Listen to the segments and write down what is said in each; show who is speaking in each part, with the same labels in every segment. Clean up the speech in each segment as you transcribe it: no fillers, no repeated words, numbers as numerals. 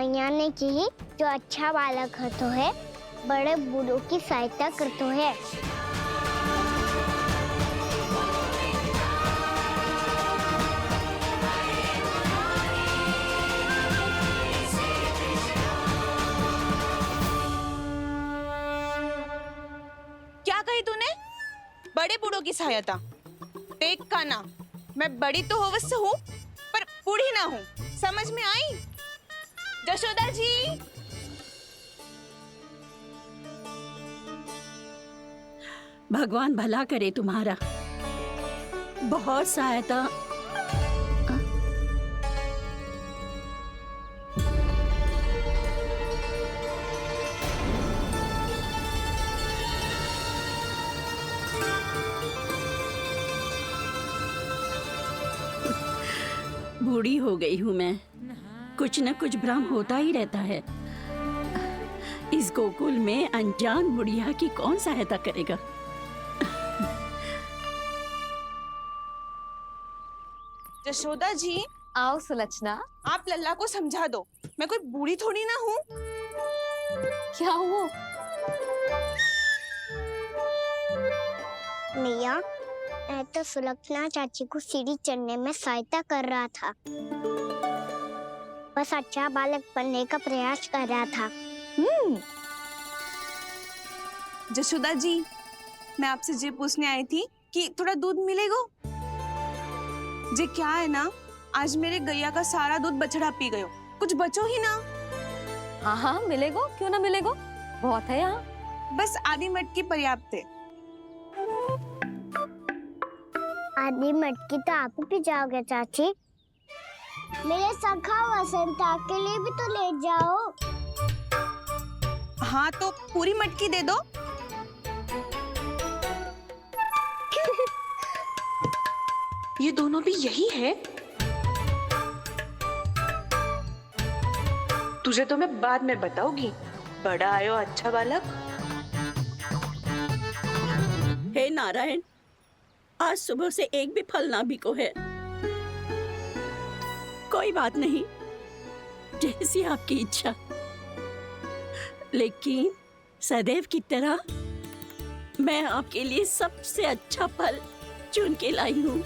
Speaker 1: मैया ने की जो अच्छा बालक होतो है बड़े बूढ़ों की सहायता करतो है।
Speaker 2: क्या कही तूने? बड़े बूढ़ों की सहायता? देख काना, मैं बड़ी तो अवश्य हूँ पर बूढ़ी ना हूँ, समझ में आई? जशोदा जी,
Speaker 3: भगवान भला करे तुम्हारा। बहुत सहायता। बूढ़ी हो गई हूँ मैं, कुछ न कुछ भ्रम होता ही रहता है। इस गोकुल में अनजान बुढ़िया की कौन सहायता करेगा?
Speaker 2: जशोदा जी,
Speaker 4: आओ सुलक्षणा।
Speaker 2: आप लल्ला को समझा दो, मैं कोई बूढ़ी थोड़ी ना हूँ।
Speaker 4: क्या हुआ?
Speaker 1: मैया, मैं तो सुलक्षणा चाची को सीढ़ी चढ़ने में सहायता कर रहा था, बस अच्छा बालक बनने का प्रयास कर रहा था।
Speaker 2: जशोदा जी, मैं आपसे ये पूछने आई थी कि थोड़ा दूध मिलेगा? जे क्या है ना, आज मेरे गैया का सारा दूध बछड़ा पी गयो, कुछ बचो ही ना।
Speaker 4: हाँ हाँ मिलेगो, क्यों ना मिलेगो, बहुत है यहाँ।
Speaker 2: बस आधी मटकी पर्याप्त है।
Speaker 1: आधी मटकी तो आप ही पी जाओगे चाची, मेरे सखा वसंता के लिए भी तो ले जाओ।
Speaker 2: हाँ तो पूरी मटकी दे दो।
Speaker 5: ये दोनों भी यही है? तुझे तो मैं बाद में बताऊंगी। बड़ा आयो अच्छा बालक।
Speaker 3: हे नारायण, आज सुबह से एक भी फल ना बिको है। कोई बात नहीं, जैसी आपकी इच्छा, लेकिन सदैव की तरह मैं आपके लिए सबसे अच्छा फल चुन के लाई हूँ।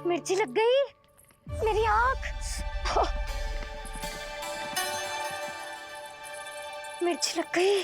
Speaker 1: मिर्ची लग गई मेरी आँख। मिर्ची लग गई।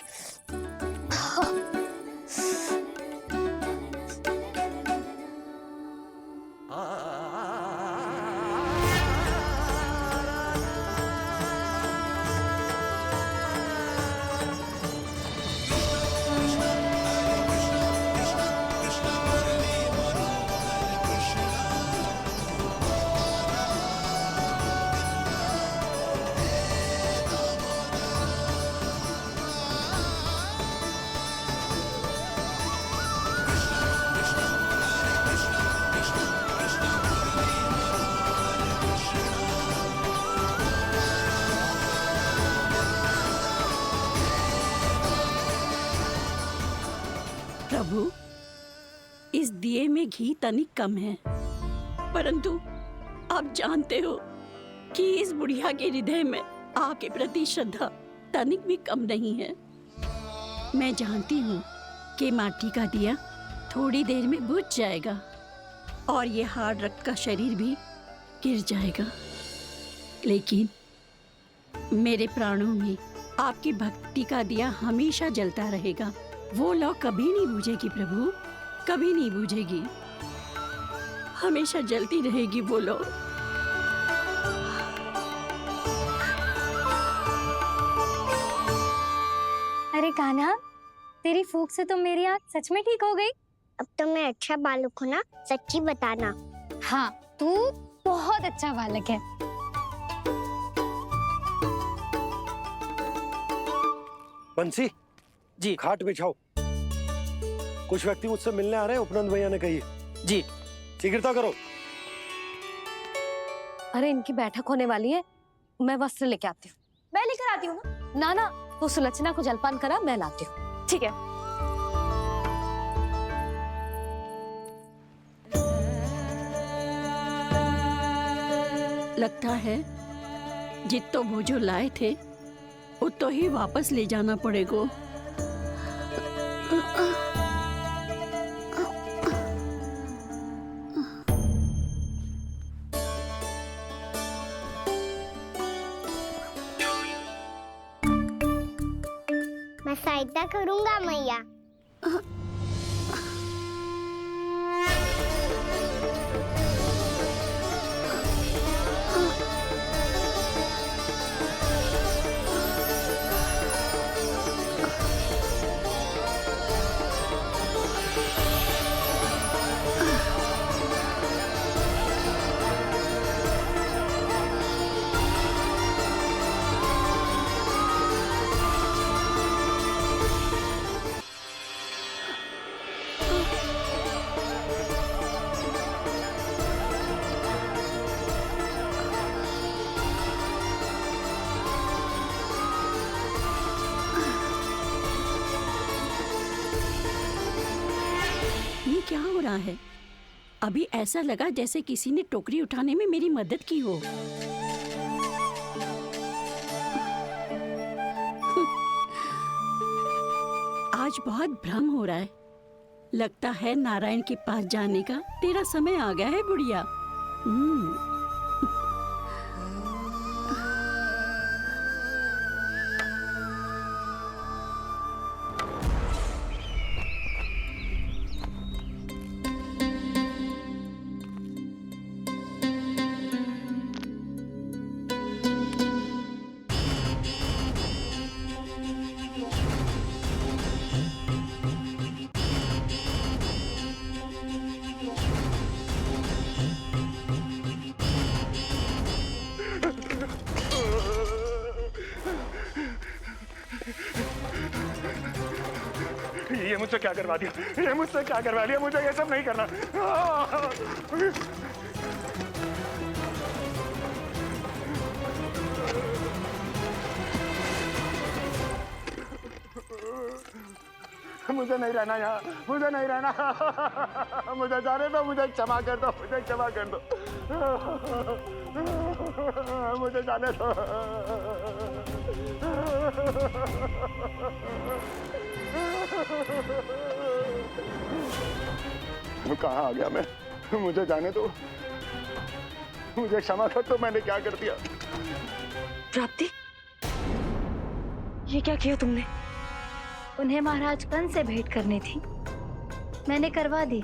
Speaker 3: प्रभु, इस दिए में घी तनिक कम है, परंतु आप जानते हो कि इस बुढ़िया के हृदय में आपके प्रति श्रद्धा तनिक भी कम नहीं है। मैं जानती हूँ कि माटी का दिया थोड़ी देर में बुझ जाएगा और ये हार्ड रक्त का शरीर भी गिर जाएगा, लेकिन मेरे प्राणों में आपकी भक्ति का दिया हमेशा जलता रहेगा। वो लौ कभी नहीं बुझेगी प्रभु, कभी नहीं बुझेगी, हमेशा जलती रहेगी वो लौ।
Speaker 6: अरे कान्हा, तेरी फूंक से तो मेरी आँख सच में ठीक हो गई।
Speaker 1: अब तो मैं अच्छा बालक हूँ ना, सच्ची बताना।
Speaker 6: हाँ, तू बहुत अच्छा बालक है।
Speaker 7: बंसी जी, खाट बिछाओ। कुछ व्यक्ति मुझसे मिलने आ रहे हैं, उपनंद भैया ने कही।
Speaker 8: जी।
Speaker 7: शीघ्रता करो।
Speaker 4: अरे इनकी बैठक होने वाली है, मैं वस्त्र लेके आती हूँ।
Speaker 2: मैं लेकर आती हूँ ना।
Speaker 4: ना तो सुलक्षणा को जलपान करा, मैं लाती हूँ।
Speaker 2: ठीक है।
Speaker 3: लगता है जितो वो जो लाए थे उतो ही वापस ले जाना पड़ेगा।
Speaker 1: मैं सहायता करूंगा मैया।
Speaker 3: ये क्या हो रहा है? अभी ऐसा लगा जैसे किसी ने टोकरी उठाने में मेरी मदद की हो। आज बहुत भ्रम हो रहा है। लगता है नारायण के पास जाने का तेरा समय आ गया है बुढ़िया।
Speaker 7: ये मुझसे क्या करवा दिया? ये मुझसे क्या करवा दिया? मुझे ये सब नहीं करना। मुझे नहीं रहना यहाँ, मुझे नहीं रहना। मुझे जाने दो, मुझे क्षमा कर दो, मुझे क्षमा कर दो, मुझे जाने दो। कहाँ आ गया मैं? मुझे जाने दो, मुझे क्षमा कर दो। मैंने क्या कर दिया?
Speaker 5: प्राप्ति, ये क्या किया तुमने?
Speaker 6: उन्हें महाराज कंस से भेंट करनी थी, मैंने करवा दी।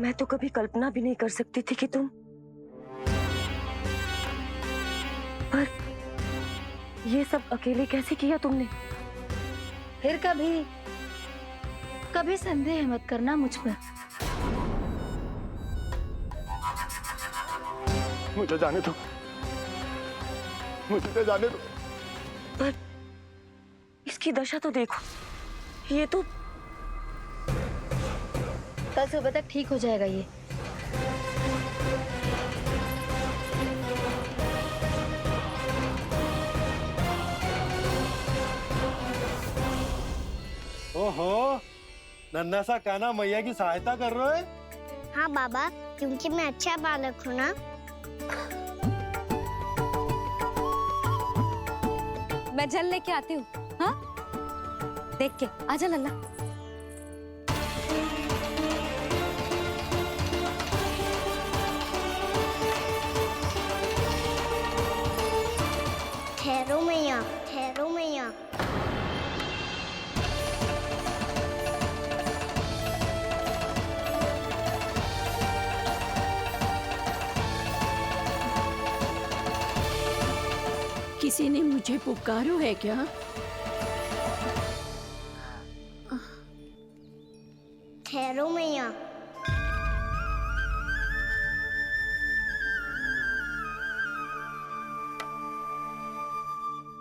Speaker 5: मैं तो कभी कल्पना भी नहीं कर सकती थी कि तुम, पर ये सब अकेले कैसे किया तुमने?
Speaker 6: फिर कभी संदेह मत करना मुझ पर।
Speaker 7: मुझे जाने दो, मुझे जाने दो।
Speaker 5: पर इसकी दशा तो देखो, ये तो
Speaker 6: कल सुबह तक ठीक हो जाएगा ये।
Speaker 7: ओहो, नन्हा सा कान्हा मैया की सहायता कर रहे हो?
Speaker 1: हाँ बाबा, क्योंकि मैं अच्छा बालक हूँ ना।
Speaker 4: मैं जल लेके आती हूँ। हाँ, देख के आजा लल्ला।
Speaker 1: ठहरो मैया, ठहरो मैया।
Speaker 3: किसी ने मुझे पुकारो है क्या?
Speaker 1: ठहरो मैया।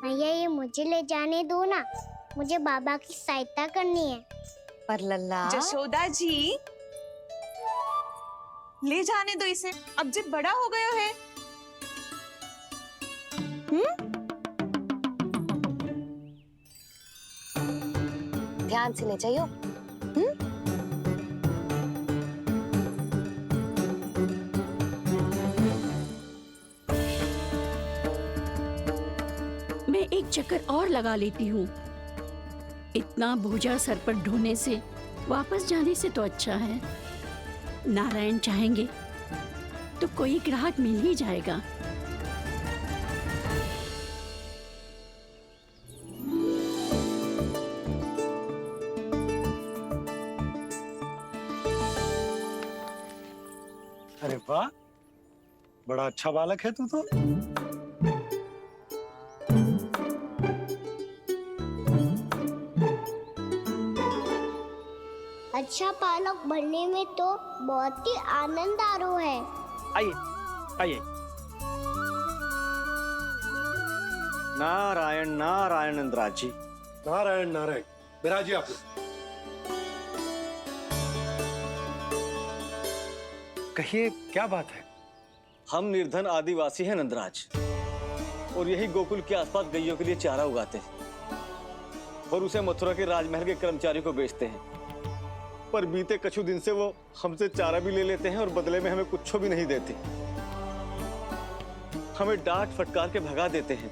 Speaker 1: भैया ये मुझे ले जाने दो ना, मुझे बाबा की सहायता करनी है।
Speaker 4: पर लल्ला
Speaker 2: जशोदा जी, ले जाने दो इसे, अब जब बड़ा हो गया है।
Speaker 4: ध्यान से ले जाइयो।
Speaker 3: मैं एक चक्कर और लगा लेती हूँ। इतना बोझा सर पर ढोने से वापस जाने से तो अच्छा है। नारायण चाहेंगे तो कोई ग्राहक मिल ही जाएगा।
Speaker 8: अरे वाह, बड़ा अच्छा बालक है तू तो।
Speaker 1: अच्छा पालक बनने में तो बहुत ही आनंद आ रहा है।
Speaker 9: आइए आइए।
Speaker 10: नारायण नारायण नंदराज जी।
Speaker 8: नारायण नारायण। बिराजिए आप लोग। कहिए क्या बात है?
Speaker 10: हम निर्धन आदिवासी हैं नंदराज, और यही गोकुल के आसपास गैयों के लिए चारा उगाते हैं और उसे मथुरा के राजमहल के कर्मचारी को बेचते हैं। पर बीते कुछ दिन से वो हमसे चारा भी ले लेते हैं और बदले में हमें कुछ भी नहीं देते। हमें डांट फटकार के भगा देते हैं।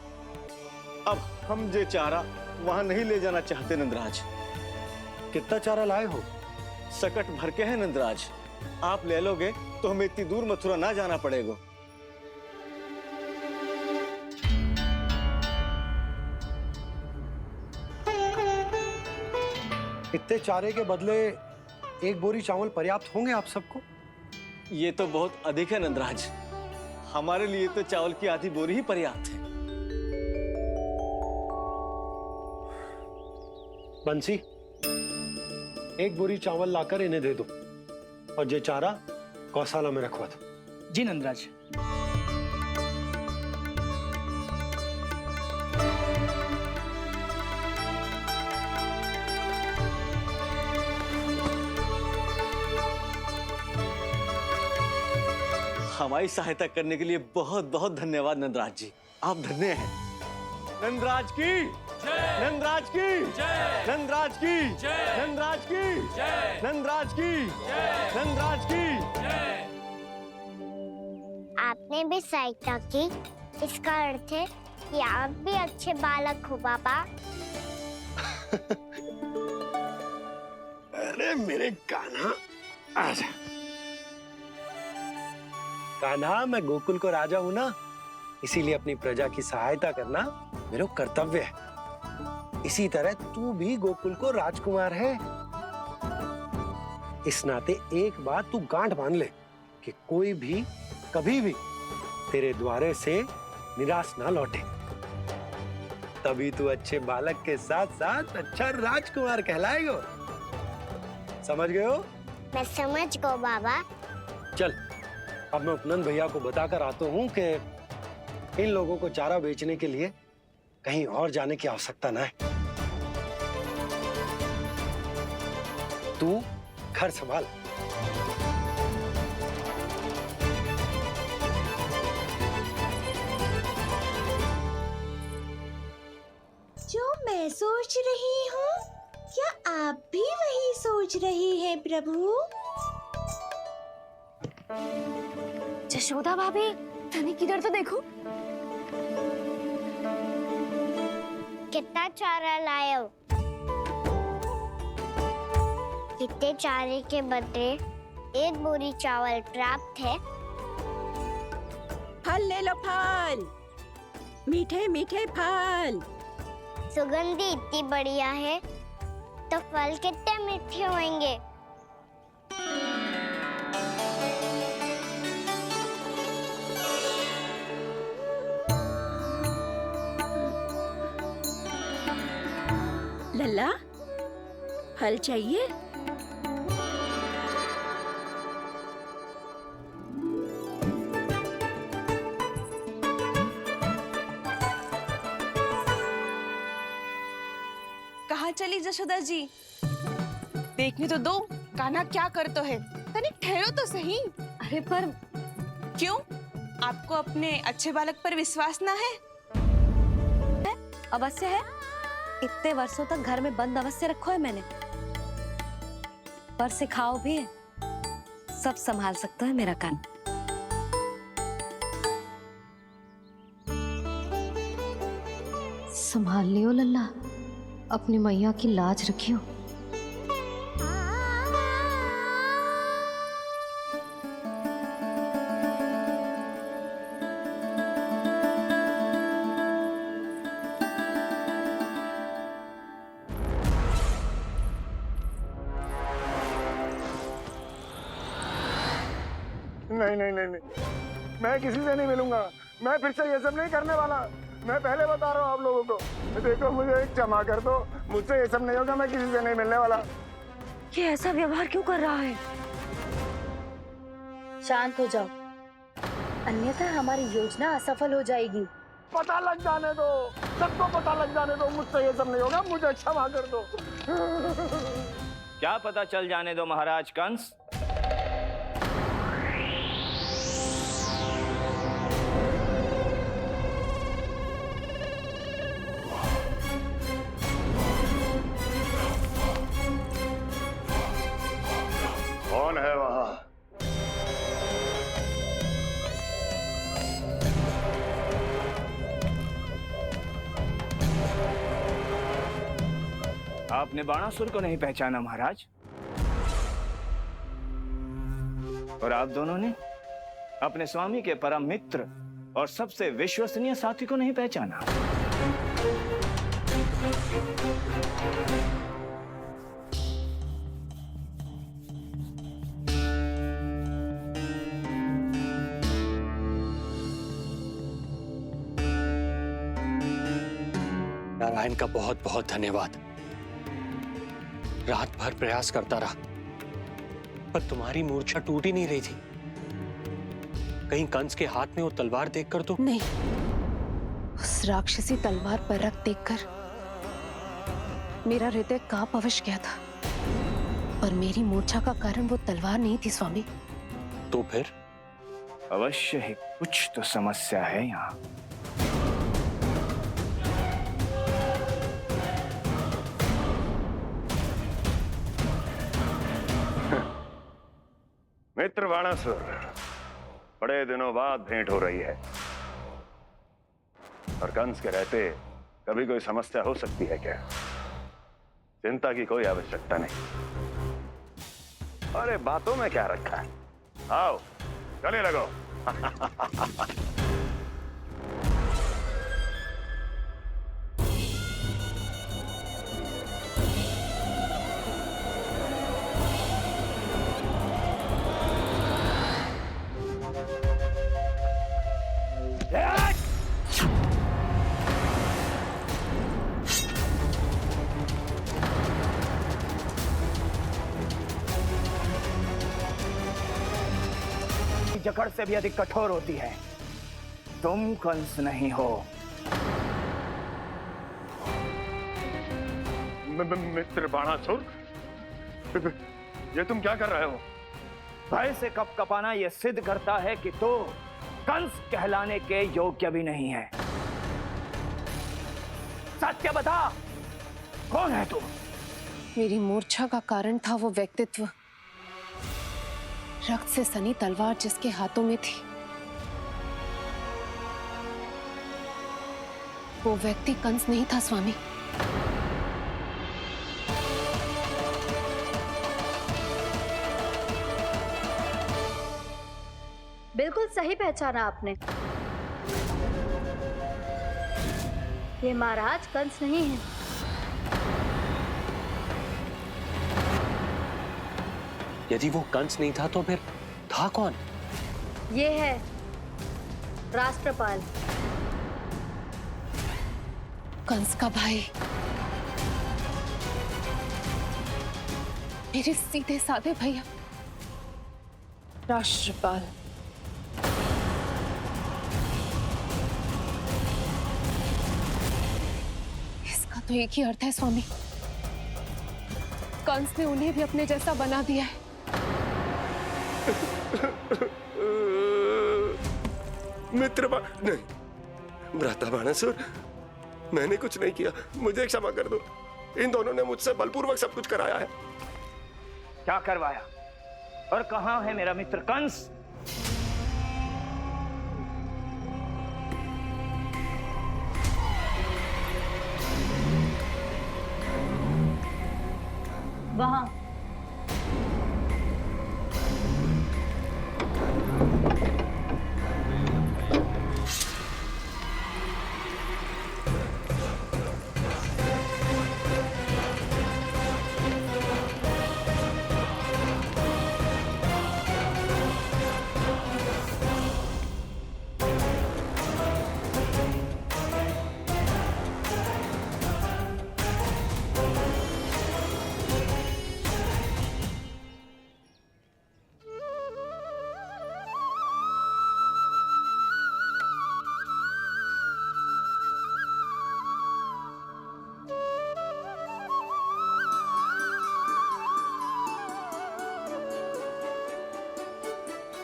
Speaker 10: अब हम ये चारा वहां नहीं ले जाना चाहते नंदराज।
Speaker 8: कितना चारा लाए हो?
Speaker 10: सकट भर के है नंदराज। आप ले लोगे तो हमें इतनी दूर मथुरा ना जाना पड़ेगा।
Speaker 8: इतने चारे के बदले एक बोरी चावल पर्याप्त होंगे आप सबको?
Speaker 10: ये तो बहुत अधिक है नंदराज। हमारे लिए तो चावल की आधी बोरी ही पर्याप्त है।
Speaker 8: बंसी, एक बोरी चावल लाकर इन्हें दे दो और ये चारा गौशाला में रखवा दो।
Speaker 9: जी नंदराज।
Speaker 10: हमारी सहायता करने के लिए बहुत बहुत धन्यवाद नंदराज जी। आप धन्य हैं। नंदराज की नंदराज की नंदराज की नंदराज की नंदराज की नंदराज की।
Speaker 1: आपने भी सहायता की, इसका अर्थ है कि आप भी अच्छे बालक हो पापा।
Speaker 8: अरे मेरे कान्हा, आजा। कान्हा, मैं गोकुल को राजा हूं ना, इसीलिए अपनी प्रजा की सहायता करना मेरा कर्तव्य है। इसी तरह तू भी गोकुल को राजकुमार है। इस नाते एक बात तू गांठ बांध ले कि कोई भी कभी भी तेरे द्वारे से निराश ना लौटे। तभी तू अच्छे बालक के साथ साथ अच्छा राजकुमार कहलाएगा। समझ गए हो?
Speaker 1: मैं समझ गो बाबा।
Speaker 8: चल, अब मैं उपनंद भैया को बताकर आता हूँ कि इन लोगों को चारा बेचने के लिए कहीं और जाने की आवश्यकता ना है। तू घर संभाल।
Speaker 11: जो मैं सोच रही हूँ, क्या आप भी वही सोच रही हैं प्रभु?
Speaker 4: जशोदा भाभी, तनिक इधर तो देखो।
Speaker 1: कितना चारा लाए हो? कितने चारे के बदले एक बोरी चावल प्राप्त है।
Speaker 3: फल ले लो, फल, मीठे मीठे फल।
Speaker 1: सुगंधी इतनी बढ़िया है तो फल कितने मीठे होंगे।
Speaker 3: लल्ला, फल चाहिए?
Speaker 2: कहाँ चली जशोदा जी? देखने तो दो कान्हा क्या करते है। तनिक ठहरो तो सही।
Speaker 4: अरे पर
Speaker 2: क्यों? आपको अपने अच्छे बालक पर विश्वास ना है?
Speaker 4: अवश्य है, इतने वर्षों तक घर में बंद अवश्य रखो है मैंने, पर सिखाओ भी है, सब संभाल सकता है मेरा कान।
Speaker 6: संभाल लियो लल्ला, अपनी मैया की लाज रखियो।
Speaker 7: नहीं नहीं नहीं नहीं, मैं किसी से नहीं मिलूंगा। मैं फिर से ये सब नहीं करने वाला। मैं पहले बता रहा हूँ आप लोगों को। देखो मुझे एक क्षमा कर दो, मुझसे ये सब नहीं होगा। मैं किसी से नहीं मिलने वाला।
Speaker 5: ये ऐसा व्यवहार क्यों कर रहा है?
Speaker 6: शांत हो जाओ, अन्यथा हमारी योजना असफल हो जाएगी।
Speaker 7: पता लग जाने दो, सबको पता लग जाने दो। मुझसे ये सब नहीं होगा, मुझे क्षमा कर दो।
Speaker 9: क्या पता चल जाने दो महाराज कंस?
Speaker 7: कौन है वहां?
Speaker 9: आपने बाणासुर को नहीं पहचाना महाराज, और आप दोनों ने अपने स्वामी के परम मित्र और सबसे विश्वसनीय साथी को नहीं पहचाना।
Speaker 8: नारायण का बहुत बहुत धन्यवाद। रात भर प्रयास करता रहा, पर तुम्हारी मूर्छा टूट ही नहीं रही थी। कहीं कंस के हाथ में वो तलवार देखकर तो
Speaker 6: नहीं, उस राक्षसी तलवार पर रख देखकर मेरा हृदय कांप अवश्य गया था, पर मेरी मूर्छा का कारण वो तलवार नहीं थी स्वामी।
Speaker 8: तो फिर?
Speaker 9: अवश्य ही कुछ तो समस्या है यहाँ।
Speaker 7: मित्र बाणासुर, बड़े दिनों बाद भेंट हो रही है, और कंस के रहते कभी कोई समस्या हो सकती है क्या? चिंता की कोई आवश्यकता नहीं। अरे बातों में क्या रखा है? आओ चले लगो।
Speaker 9: जकड़ से भी अधिक कठोर होती है। तुम कंस नहीं हो।
Speaker 7: मित्र बाणासुर, ये तुम क्या कर रहे हो?
Speaker 9: भय से कपकपाना यह सिद्ध करता है कि तो कंस कहलाने के योग्य भी नहीं है। सत्य बता, कौन है तू?
Speaker 6: मेरी मूर्छा का कारण था वो व्यक्तित्व, रक्त से सनी तलवार जिसके हाथों में थी। वो व्यक्ति कंस नहीं था स्वामी।
Speaker 12: बिल्कुल सही पहचाना आपने। ये महाराज कंस नहीं है।
Speaker 8: यदि वो कंस नहीं था तो फिर था कौन?
Speaker 12: ये है राष्ट्रपाल,
Speaker 6: कंस का भाई, मेरे सीधे साधे भैया राष्ट्रपाल। इसका तो एक ही अर्थ है स्वामी, कंस ने उन्हें भी अपने जैसा बना दिया है।
Speaker 13: मित्र नहीं, भ्राता बाणासुर, मैंने कुछ नहीं किया, मुझे क्षमा कर दो। इन दोनों ने मुझसे बलपूर्वक सब कुछ कराया है।
Speaker 9: क्या करवाया और कहाँ है मेरा मित्र कंस?
Speaker 12: वहाँ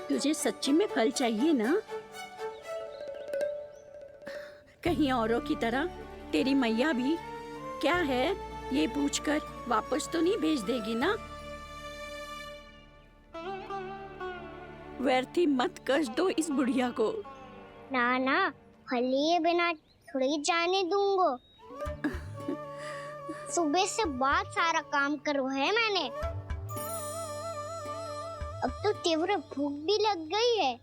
Speaker 3: तुझे सच्ची में फल चाहिए ना? कहीं औरों की तरह तेरी मैया भी क्या है ये पूछकर वापस तो नहीं भेज देगी ना? व्यर्थ ही मत कष्ट दो इस बुढ़िया को।
Speaker 1: ना ना, फल लिए बिना थोड़ी जाने दूंगो। सुबह से बहुत सारा काम करो है मैंने। अब तो तीव्र भूख भी लग गई है।